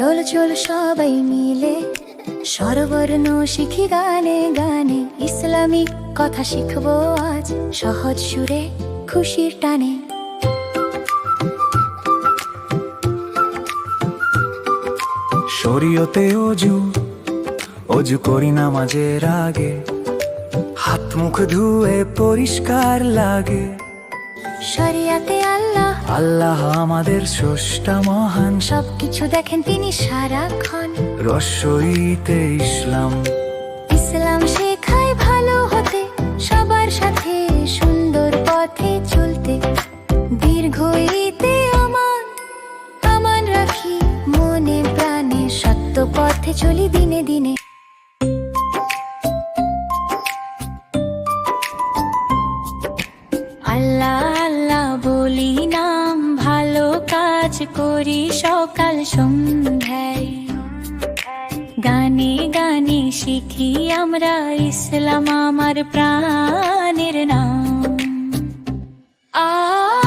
চলো চলো সবাই মিলে স্বরবর্ণ শিখি গানে গানে, ইসলামিক কথা শিখবো আজ সহজ সুরে খুশির টানে। শরীয়তে অজু অজু করি নামাজের আগে, হাত মুখ ধুয়ে পরিষ্কার লাগে। শরিয়াতে আল্লাহ আল্লাহ আমাদের স্রষ্টা মহান, সবকিছু দেখেন তিনি সারাক্ষণ। রসইতে ইসলাম ইসলাম শেখায় ভালো হতে, সবার সাথে সুন্দর পথে চলতে। দীর্ঘইতে আমান আমান রাখি মনে প্রাণে, সত্য পথে চলি দিনে দিনে। আল্লাহ আল্লাহ বলি নাম, ভালো কাজ করি সকাল সন্ধ্যায়। গানে গানে শিখি আমরা ইসলাম আমার প্রাণের নাম।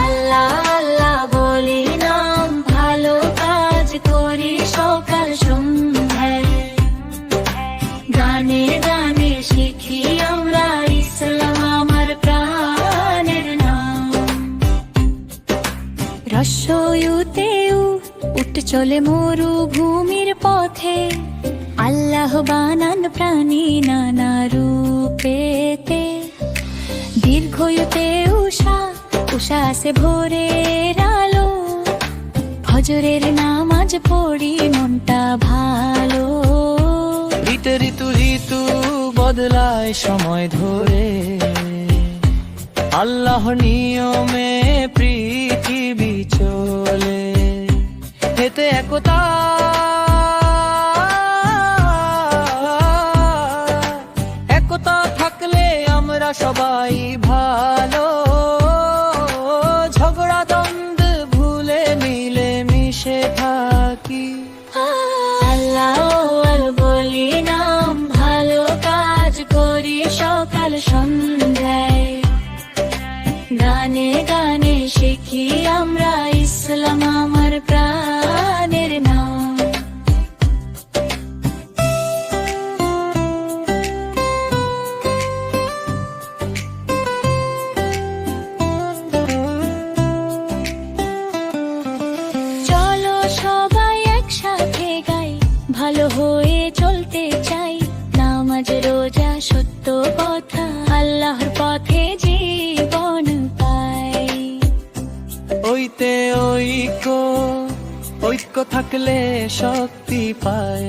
আল্লাহ আল্লাহ বলি নাম, ভালো কাজ করি সকাল সন্ধ্যায়। গানে গানে শিখি আমরা ইসলাম আমার প্রাণের নাম। রসইতে উঠ চলে মরুভূমির পথে, আল্লাহ বানান প্রাণী নানা রূপেতে। দীর্ঘয়তে উষা উষা আসে ভোরের আলো, ফজরের নামাজ পড়ি মনটা ভালো। ঋতু ঋতু ঋতু বদলায় সময় ধরে, আল্লাহর নিয়মে পৃথিবী চলে। এতে একতা একতা থাকলে আমরা সবাই ভালো। ঝগড়া দ্বন্দ্ব ভুলে মিলে মিশে থাকি। আল্লাহ বলি নাম, ভালো কাজ করি সকাল সন্ধ্যায়। গানে গানে শিখি আমরা ইসলাম আমার প্রাণের নাম। চলো সবাই একসাথে গাই, ভালো হয়ে চলতে চাই। নামাজ রোজা সত্য কথা, আল্লাহর পথে জীবন পাই। ওইতে ঐক্য ঐক্য থাকলে শক্তি পাই।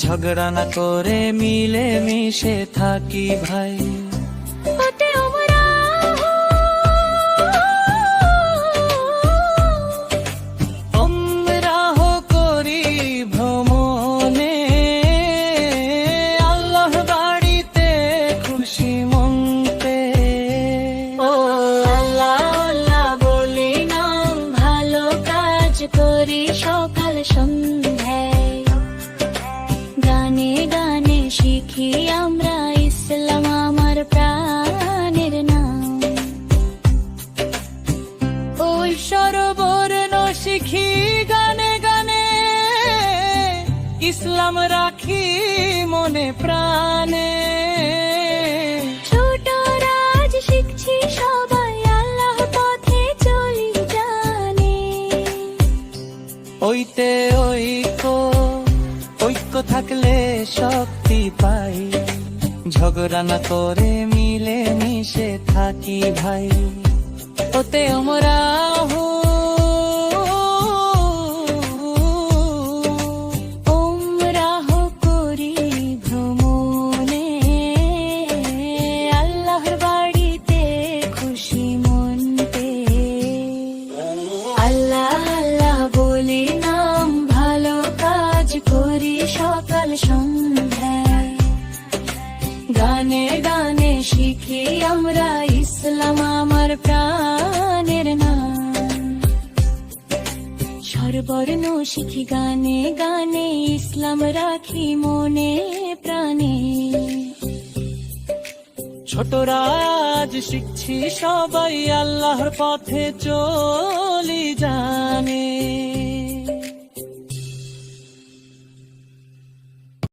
ঝগড়া না করে মিলে মিশে থাকি ভাই। ওতে আমরা আমরাহ করি ভ্রমণে, আল্লাহর বাড়িতে খুশি মনতে। ও আল্লাহ আল্লাহ বলি নাম, ভালো কাজ করি সকাল সন্ধ্যায়। গানে গানে শিখি আমরা ইসলাম আমার প্রাণের নাম। ওই স্বরবর্ণ শিখি গানে গানে, ইসলাম রাখি মনে প্রাণে। ছোটরা আজ শিখছি সবাই, আল্লাহ পথে চলি জানে। ওইতে ঐক্য ঐক্য থাকলে শক্তি পাই। ঝগড়া না করে মিলে মিশে থাকি ভাই। ওতে আমরা ওমরাহ করি ভ্রমণে, আল্লাহর বাড়িতে খুশি মনতে। আল্লাহ আল্লাহ বলি নাম, ভালো কাজ করি সকাল সন্ধ্যায়। গানে গানে শিখি আমরা ইসলাম আমার প্রাণের নাম। স্বরবর্ণ শিখি গানে গানে, ইসলাম রাখি মনে প্রাণে। ছোটরা আজ শিখছি সবাই, আল্লাহর পথে চলি জানে।